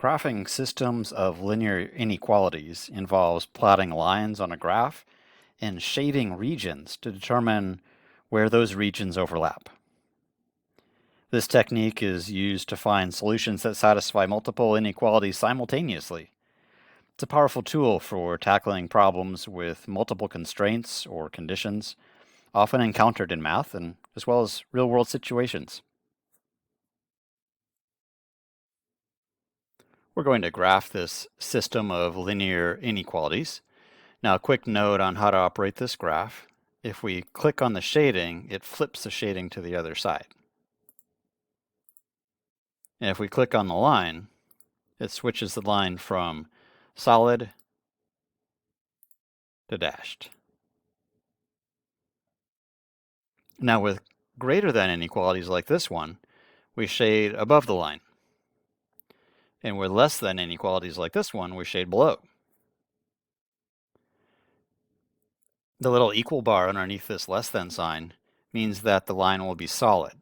Graphing systems of linear inequalities involves plotting lines on a graph and shading regions to determine where those regions overlap. This technique is used to find solutions that satisfy multiple inequalities simultaneously. It's a powerful tool for tackling problems with multiple constraints or conditions, often encountered in math and as well as real-world situations. We're going to graph this system of linear inequalities. Now, a quick note on how to operate this graph. If we click on the shading, it flips the shading to the other side. And if we click on the line, it switches the line from solid to dashed. Now, with greater than inequalities like this one, we shade above the line. And with less than inequalities like this one, we shade below. The little equal bar underneath this less than sign means that the line will be solid.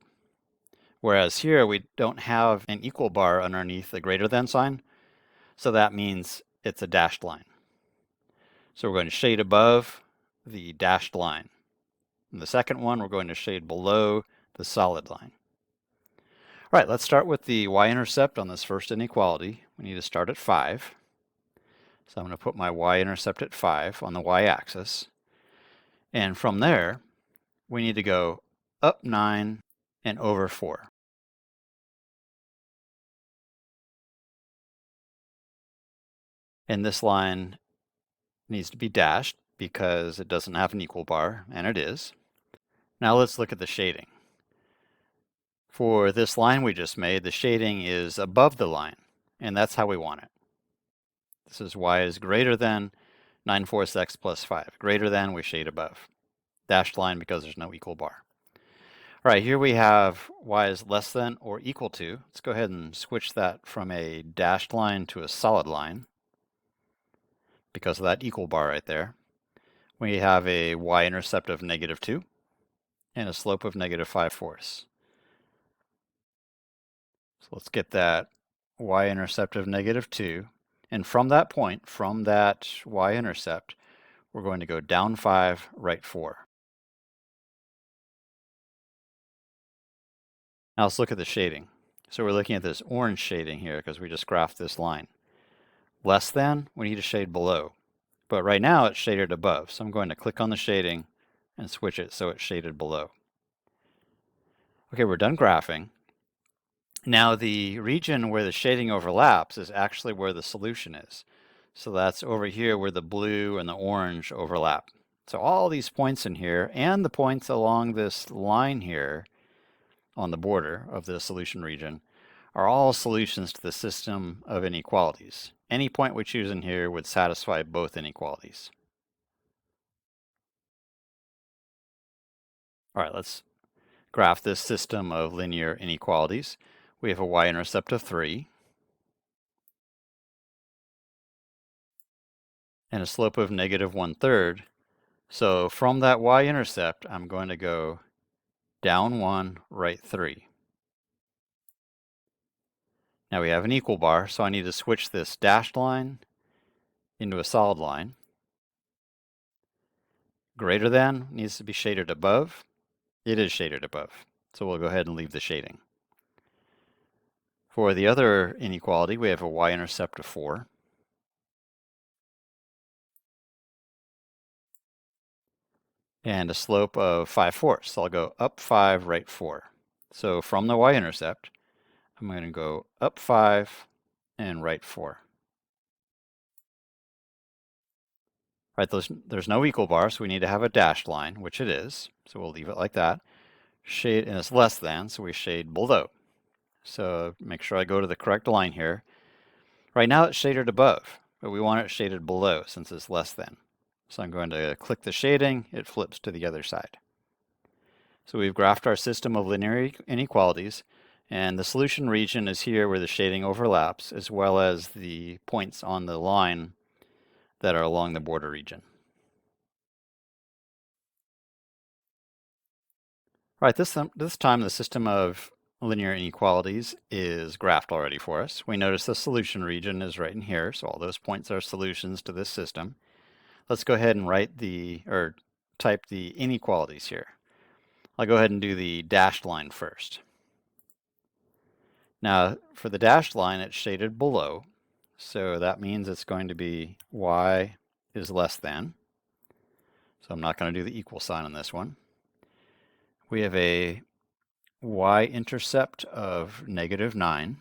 Whereas here we don't have an equal bar underneath the greater than sign, so that means it's a dashed line. So we're going to shade above the dashed line. In the second one, we're going to shade below the solid line. All right, let's start with the y-intercept on this first inequality. We need to start at 5. So I'm going to put my y-intercept at 5 on the y-axis. And from there, we need to go up 9 and over 4. And this line needs to be dashed because it doesn't have an equal bar, and it is. Now let's look at the shading. For this line we just made, the shading is above the line, and that's how we want it. This is y is greater than 9/4 x plus 5. Greater than, we shade above. Dashed line because there's no equal bar. All right, here we have y is less than or equal to. Let's go ahead and switch that from a dashed line to a solid line because of that equal bar right there. We have a y-intercept of -2 and a slope of -5/4. So let's get that y-intercept of -2. And from that point, from that y-intercept, we're going to go down 5, right 4. Now let's look at the shading. So we're looking at this orange shading here because we just graphed this line. Less than, we need to shade below. But right now it's shaded above. So I'm going to click on the shading and switch it so it's shaded below. Okay, we're done graphing. Now the region where the shading overlaps is actually where the solution is. So that's over here where the blue and the orange overlap. So all these points in here and the points along this line here on the border of the solution region are all solutions to the system of inequalities. Any point we choose in here would satisfy both inequalities. All right, let's graph this system of linear inequalities. We have a y-intercept of 3 and a slope of -1/3. So from that y-intercept, I'm going to go down 1, right 3. Now we have an equal bar, so I need to switch this dashed line into a solid line. Greater than needs to be shaded above. It is shaded above, so we'll go ahead and leave the shading. For the other inequality, we have a y-intercept of 4. And a slope of 5/4. So I'll go up 5, right 4. So from the y-intercept, I'm going to go up 5 and right 4. Right, there's no equal bar, so we need to have a dashed line, which it is. So we'll leave it like that. Shade, and it's less than, so we shade below. So make sure I go to the correct line here. Right now it's shaded above, but we want it shaded below since it's less than. So I'm going to click the shading, it flips to the other side. So we've graphed our system of linear inequalities, and the solution region is here where the shading overlaps, as well as the points on the line that are along the border region. All right, this time the system of linear inequalities is graphed already for us. We notice the solution region is right in here, so all those points are solutions to this system. Let's go ahead and type the inequalities here. I'll go ahead and do the dashed line first. Now, for the dashed line, it's shaded below, so that means it's going to be y is less than. So I'm not going to do the equal sign on this one. We have a y-intercept of -9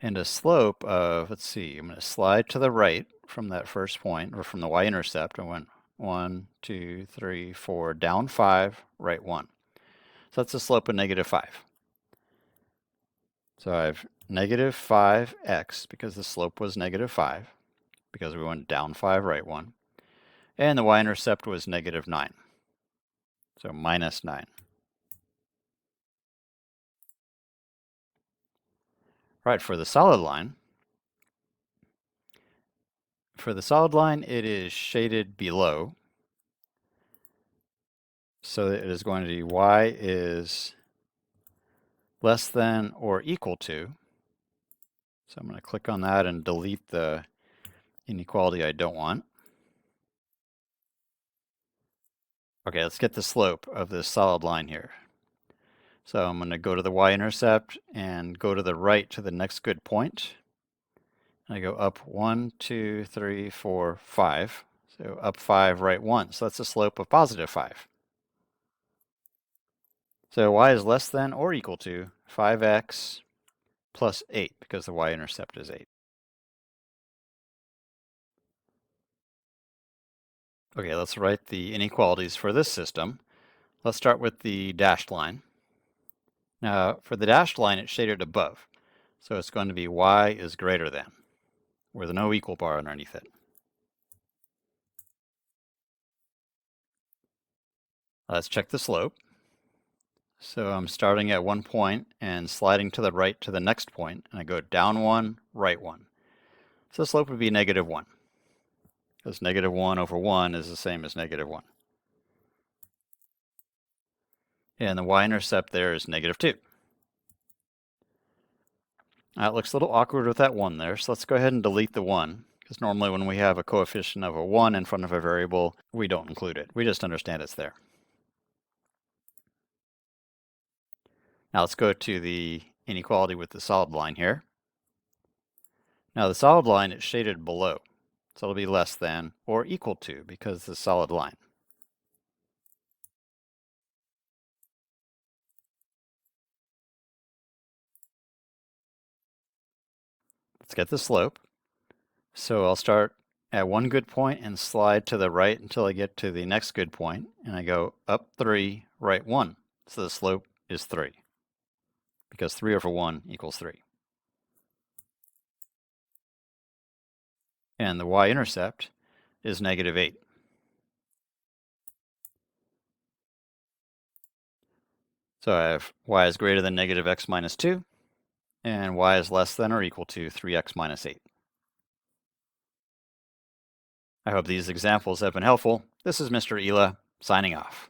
and a slope of, let's see, I'm going to slide to the right from that first point, or from the y-intercept. I went 1, 2, 3, 4, down 5, right 1. So that's a slope of -5. So I have -5x because the slope was -5 because we went down 5, right 1. And the y-intercept was -9. So -9. Right, for the solid line, it is shaded below. So it is going to be y is less than or equal to. So I'm going to click on that and delete the inequality I don't want. Okay, let's get the slope of this solid line here. So I'm going to go to the y-intercept and go to the right to the next good point. I go up 1, 2, 3, 4, 5. So up 5, right 1. So that's a slope of +5. So y is less than or equal to 5x plus 8 because the y-intercept is 8. Okay, let's write the inequalities for this system. Let's start with the dashed line. Now, for the dashed line, it's shaded above. So it's going to be y is greater than, with no equal bar underneath it. Let's check the slope. So I'm starting at one point and sliding to the right to the next point, and I go down 1, right 1. So the slope would be -1, because -1 over 1 is the same as -1. And the y-intercept there is -2. That looks a little awkward with that 1 there, so let's go ahead and delete the 1, because normally when we have a coefficient of a 1 in front of a variable, we don't include it. We just understand it's there. Now let's go to the inequality with the solid line here. Now the solid line is shaded below, so it'll be less than or equal to because it's a solid line. Let's get the slope. So I'll start at one good point and slide to the right until I get to the next good point, and I go up 3, right 1. So the slope is 3, because 3 over 1 equals 3. And the y-intercept is -8. So I have y is greater than -x minus 2, and y is less than or equal to 3x minus 8. I hope these examples have been helpful. This is Mr. Ela, signing off.